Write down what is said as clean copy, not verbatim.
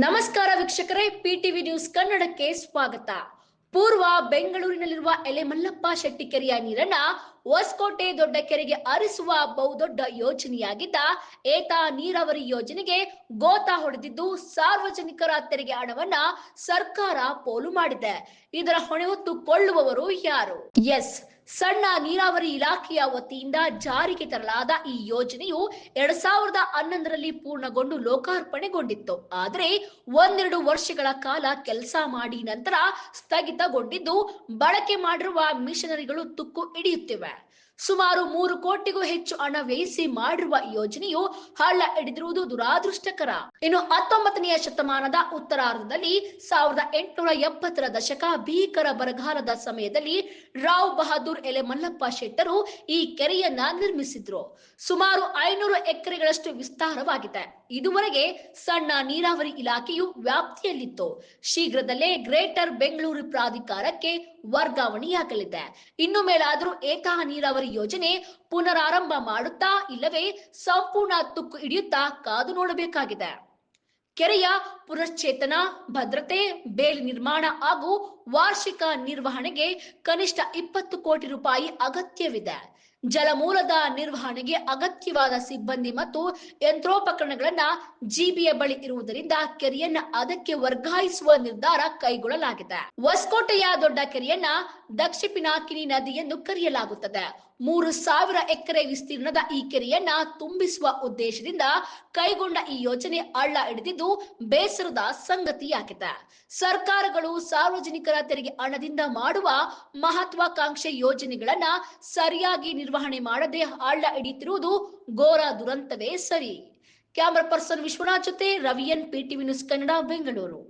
ನಮಸ್ಕಾರ ವೀಕ್ಷಕರೇ, ಪಿಟಿವಿ ನ್ಯೂಸ್ ಕನ್ನಡಕ್ಕೆ ಸ್ವಾಗತ. ಪೂರ್ವ ಬೆಂಗಳೂರಿನಲ್ಲಿರುವ ಎಲೆಮಲ್ಲಪ್ಪ ಶೆಟ್ಟಿ ಕೆರೆಯ ನೀರನ್ನ ಹೊಸಕೋಟೆ ದೊಡ್ಡ ಕೆರೆಗೆ ಹರಿಸುವ ಬಹುದೊಡ್ಡ ಯೋಜನೆಯಾಗಿದ್ದ ಏತ ನೀರಾವರಿ ಯೋಜನೆಗೆ ಗೋತಾ ಹೊಡೆದಿದ್ದು ಸಾರ್ವಜನಿಕರ ತೆರಿಗೆ ಹಣವನ್ನ ಸರ್ಕಾರ ಪೋಲು ಮಾಡಿದೆ. ಇದರ ಹೊಣೆ ಹೊತ್ತುಕೊಳ್ಳುವವರು ಯಾರು? ಎಸ್, ಸಣ್ಣ ನೀರಾವರಿ ಇಲಾಖೆಯ ವತಿಯಿಂದ ಜಾರಿಗೆ ತರಲಾದ ಈ ಯೋಜನೆಯು 2011ರಲ್ಲಿ ಪೂರ್ಣಗೊಂಡು ಲೋಕಾರ್ಪಣೆಗೊಂಡಿತ್ತು. ಆದರೆ ಒಂದೆರಡು ವರ್ಷಗಳ ಕಾಲ ಕೆಲಸ ಮಾಡಿ ನಂತರ ಸ್ಥಗಿತಗೊಂಡಿದ್ದು, ಬಳಕೆ ಮಾಡಿರುವ ಮಿಷನರಿಗಳು ತುಕ್ಕು ಹಿಡಿಯುತ್ತಿವೆ. ಸುಮಾರು 3 ಕೋಟಿಗೂ ಹೆಚ್ಚು ಹಣ ವ್ಯಯಿಸಿ ಮಾಡಿರುವ ಯೋಜನೆಯು ಹಳ್ಳ ಹಿಡಿದಿರುವುದು ದುರಾದೃಷ್ಟಕರ. ಇನ್ನು 19ನೇ ಶತಮಾನದ ಉತ್ತರಾರ್ಧದಲ್ಲಿ 1870ರ ದಶಕ ಭೀಕರ ಬರಗಾಲದ ಸಮಯದಲ್ಲಿ ರಾವ್ ಬಹದ್ದೂರ್ ಎಲೆಮಲ್ಲಪ್ಪ ಶೆಟ್ಟರು ಈ ಕೆರೆಯನ್ನ ನಿರ್ಮಿಸಿದ್ರು. ಸುಮಾರು 500 ಎಕರೆಗಳಷ್ಟು ವಿಸ್ತಾರವಾಗಿದೆ. ಇದುವರೆಗೆ ಸಣ್ಣ ನೀರಾವರಿ ಇಲಾಖೆಯು ವ್ಯಾಪ್ತಿಯಲ್ಲಿತ್ತು. ಶೀಘ್ರದಲ್ಲೇ ಗ್ರೇಟರ್ ಬೆಂಗಳೂರು ಪ್ರಾಧಿಕಾರಕ್ಕೆ ವರ್ಗಾವಣೆಯಾಗಲಿದೆ. ಇನ್ನು ಮೇಲಾದರೂ ಏತ ನೀರಾವರಿ ಯೋಜನೆ ಪುನರಾರಂಭ ಮಾಡುತ್ತಾ ಇಲ್ಲವೇ ಸಂಪೂರ್ಣ ತುಕ್ಕು ಹಿಡಿಯುತ್ತಾ ಕಾದು ನೋಡಬೇಕಾಗಿದೆ. ಕೆರೆಯ ಪುನಶ್ಚೇತನ, ಭದ್ರತೆ, ಬೇಲಿ ನಿರ್ಮಾಣ ಹಾಗೂ ವಾರ್ಷಿಕ ನಿರ್ವಹಣೆಗೆ ಕನಿಷ್ಠ 20 ಕೋಟಿ ರೂಪಾಯಿ ಅಗತ್ಯವಿದೆ. ಜಲಮೂಲದ ನಿರ್ವಹಣೆಗೆ ಅಗತ್ಯವಾದ ಸಿಬ್ಬಂದಿ ಮತ್ತು ಯಂತ್ರೋಪಕರಣಗಳನ್ನ ಜಿಬಿಯ ಬಳಿ ಇರುವುದರಿಂದ ಕೆರೆಯನ್ನ ಅದಕ್ಕೆ ವರ್ಗಾಯಿಸುವ ನಿರ್ಧಾರ ಕೈಗೊಳ್ಳಲಾಗಿದೆ. ಹೊಸಕೋಟೆಯ ದೊಡ್ಡ ಕೆರೆಯನ್ನ ದಕ್ಷ ಪಿನಾಕಿನಿ ನದಿ ಎಂದು ಕರೆಯಲಾಗುತ್ತದೆ. 3000 ಎಕರೆ ವಿಸ್ತೀರ್ಣದ ಈ ಕೆರೆಯನ್ನ ತುಂಬಿಸುವ ಉದ್ದೇಶದಿಂದ ಕೈಗೊಂಡ ಈ ಯೋಜನೆ ಹಳ್ಳ ಹಿಡಿದಿದ್ದು ಬೇಸರದ ಸಂಗತಿಯಾಗಿದೆ. ಸರ್ಕಾರಗಳು ಸಾರ್ವಜನಿಕರ ತೆರಿಗೆ ಹಣದಿಂದ ಮಾಡುವ ಮಹತ್ವಾಕಾಂಕ್ಷೆ ಯೋಜನೆಗಳನ್ನ ಸರಿಯಾಗಿ ನಿರ್ವಹಣೆ ಮಾಡದೆ ಹಳ್ಳ ಹಿಡಿಯುತ್ತಿರುವುದು ಘೋರ ದುರಂತವೇ ಸರಿ. ಕ್ಯಾಮರಾ ಪರ್ಸನ್ ವಿಶ್ವನಾಥ್ ಜೊತೆ ರವಿಯನ್, ಪಿಟಿವಿ ನ್ಯೂಸ್ ಕನ್ನಡ, ಬೆಂಗಳೂರು.